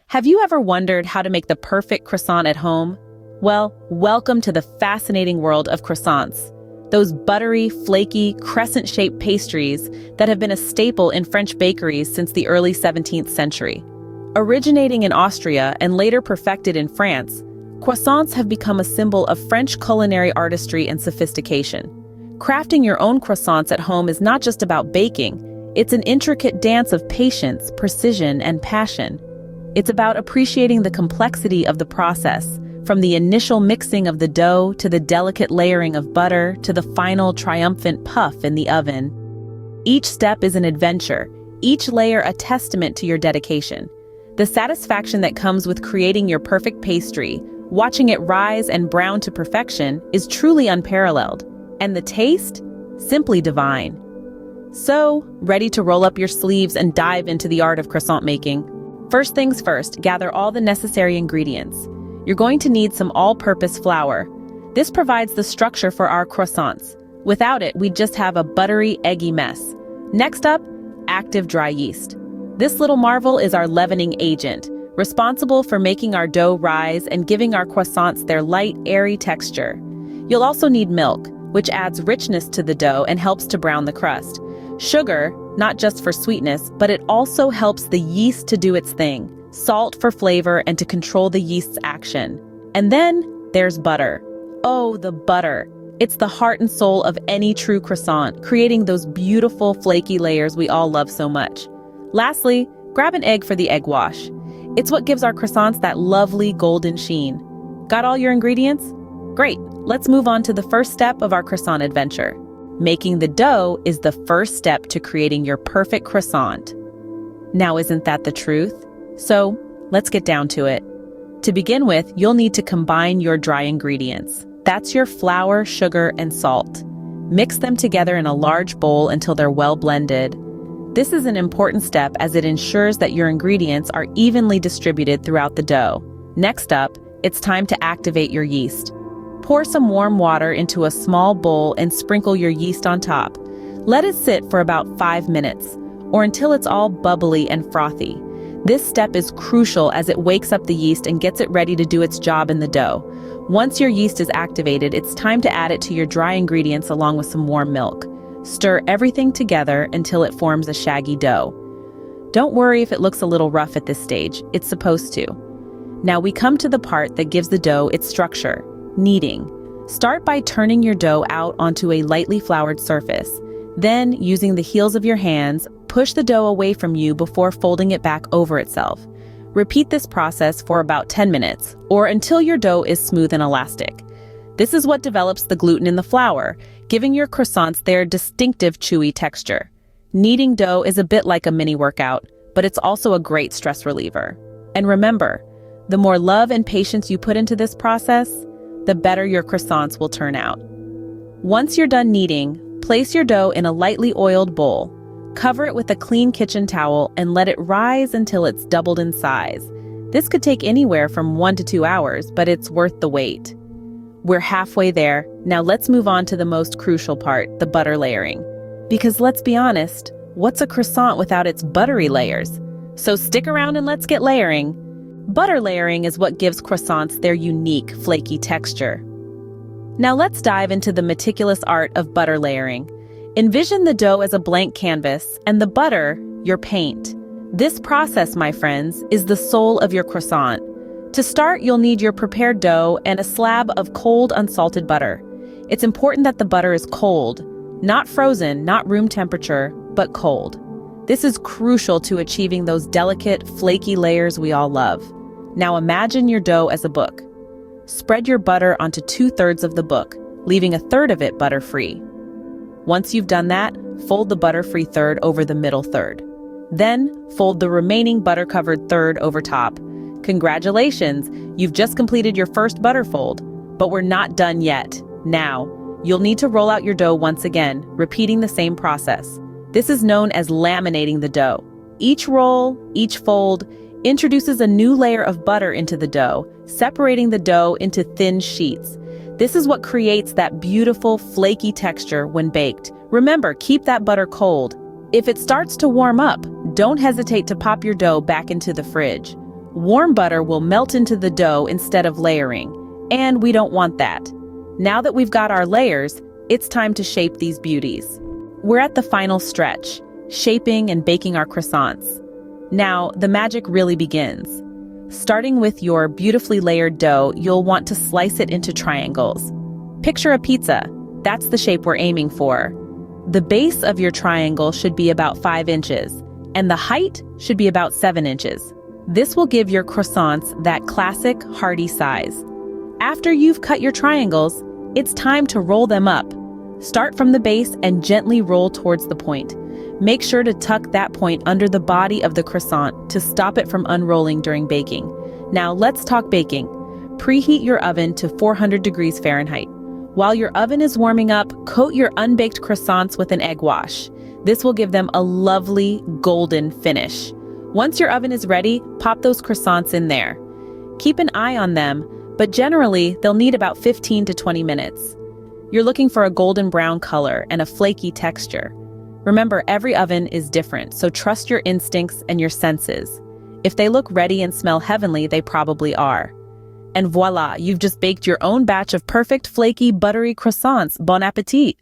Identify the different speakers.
Speaker 1: Have you ever wondered how to make the perfect croissant at home? Well, welcome to the fascinating world of croissants. Those buttery, flaky, crescent-shaped pastries that have been a staple in French bakeries since the early 17th century. Originating in Austria and later perfected in France, croissants have become a symbol of French culinary artistry and sophistication. Crafting your own croissants at home is not just about baking, it's an intricate dance of patience, precision, and passion. It's about appreciating the complexity of the process, from the initial mixing of the dough to the delicate layering of butter to the final triumphant puff in the oven. Each step is an adventure, each layer a testament to your dedication. The satisfaction that comes with creating your perfect pastry, watching it rise and brown to perfection, is truly unparalleled. And the taste? Simply divine. So, ready to roll up your sleeves and dive into the art of croissant making? First things first, gather all the necessary ingredients. You're going to need some all-purpose flour. This provides the structure for our croissants. Without it, we'd just have a buttery, eggy mess. Next up, active dry yeast. This little marvel is our leavening agent, responsible for making our dough rise and giving our croissants their light, airy texture. You'll also need milk, which adds richness to the dough and helps to brown the crust. Sugar, not just for sweetness, but it also helps the yeast to do its thing. Salt for flavor and to control the yeast's action. And then there's butter. Oh, the butter. It's the heart and soul of any true croissant, creating those beautiful flaky layers we all love so much. Lastly, grab an egg for the egg wash. It's what gives our croissants that lovely golden sheen. Got all your ingredients? Great, let's move on to the first step of our croissant adventure. Making the dough is the first step to creating your perfect croissant. Now, isn't that the truth? So, let's get down to it. To begin with, you'll need to combine your dry ingredients. That's your flour, sugar, and salt. Mix them together in a large bowl until they're well blended. This is an important step as it ensures that your ingredients are evenly distributed throughout the dough. Next up, it's time to activate your yeast. Pour some warm water into a small bowl and sprinkle your yeast on top. Let it sit for about 5 minutes, or until it's all bubbly and frothy. This step is crucial as it wakes up the yeast and gets it ready to do its job in the dough. Once your yeast is activated, it's time to add it to your dry ingredients along with some warm milk. Stir everything together until it forms a shaggy dough. Don't worry if it looks a little rough at this stage, it's supposed to. Now we come to the part that gives the dough its structure. Kneading. Start by turning your dough out onto a lightly floured surface. Then, using the heels of your hands, push the dough away from you before folding it back over itself. Repeat this process for about 10 minutes, or until your dough is smooth and elastic. This is what develops the gluten in the flour, giving your croissants their distinctive chewy texture. Kneading dough is a bit like a mini workout, but it's also a great stress reliever. And remember, the more love and patience you put into this process, the better your croissants will turn out. Once you're done kneading, place your dough in a lightly oiled bowl. Cover it with a clean kitchen towel and let it rise until it's doubled in size. This could take anywhere from 1 to 2 hours, but it's worth the wait. We're halfway there. Now let's move on to the most crucial part, the butter layering. Because let's be honest, what's a croissant without its buttery layers? So stick around and let's get layering. Butter layering is what gives croissants their unique, flaky texture. Now let's dive into the meticulous art of butter layering. Envision the dough as a blank canvas and the butter, your paint. This process, my friends, is the soul of your croissant. To start, you'll need your prepared dough and a slab of cold, unsalted butter. It's important that the butter is cold, not frozen, not room temperature, but cold. This is crucial to achieving those delicate, flaky layers we all love. Now imagine your dough as a book. Spread your butter onto 2/3 of the book, leaving 1/3 of it butter-free. Once you've done that, fold the butter-free third over the middle third. Then, fold the remaining butter-covered third over top. Congratulations, you've just completed your first butter fold. But we're not done yet. Now, you'll need to roll out your dough once again, repeating the same process. This is known as laminating the dough. Each roll, each fold, introduces a new layer of butter into the dough, separating the dough into thin sheets. This is what creates that beautiful, flaky texture when baked. Remember, keep that butter cold. If it starts to warm up, don't hesitate to pop your dough back into the fridge. Warm butter will melt into the dough instead of layering, and we don't want that. Now that we've got our layers, it's time to shape these beauties. We're at the final stretch, shaping and baking our croissants. Now, the magic really begins. Starting with your beautifully layered dough, you'll want to slice it into triangles. Picture a pizza. That's the shape we're aiming for. The base of your triangle should be about 5 inches, and the height should be about 7 inches. This will give your croissants that classic, hearty size. After you've cut your triangles, it's time to roll them up. Start from the base and gently roll towards the point. Make sure to tuck that point under the body of the croissant to stop it from unrolling during baking. Now let's talk baking. Preheat your oven to 400 degrees Fahrenheit. While your oven is warming up, coat your unbaked croissants with an egg wash. This will give them a lovely golden finish. Once your oven is ready, pop those croissants in there. Keep an eye on them, but generally they'll need about 15 to 20 minutes. You're looking for a golden brown color and a flaky texture. Remember, every oven is different, so trust your instincts and your senses. If they look ready and smell heavenly, they probably are. And voila, you've just baked your own batch of perfect, flaky, buttery croissants. Bon appetit!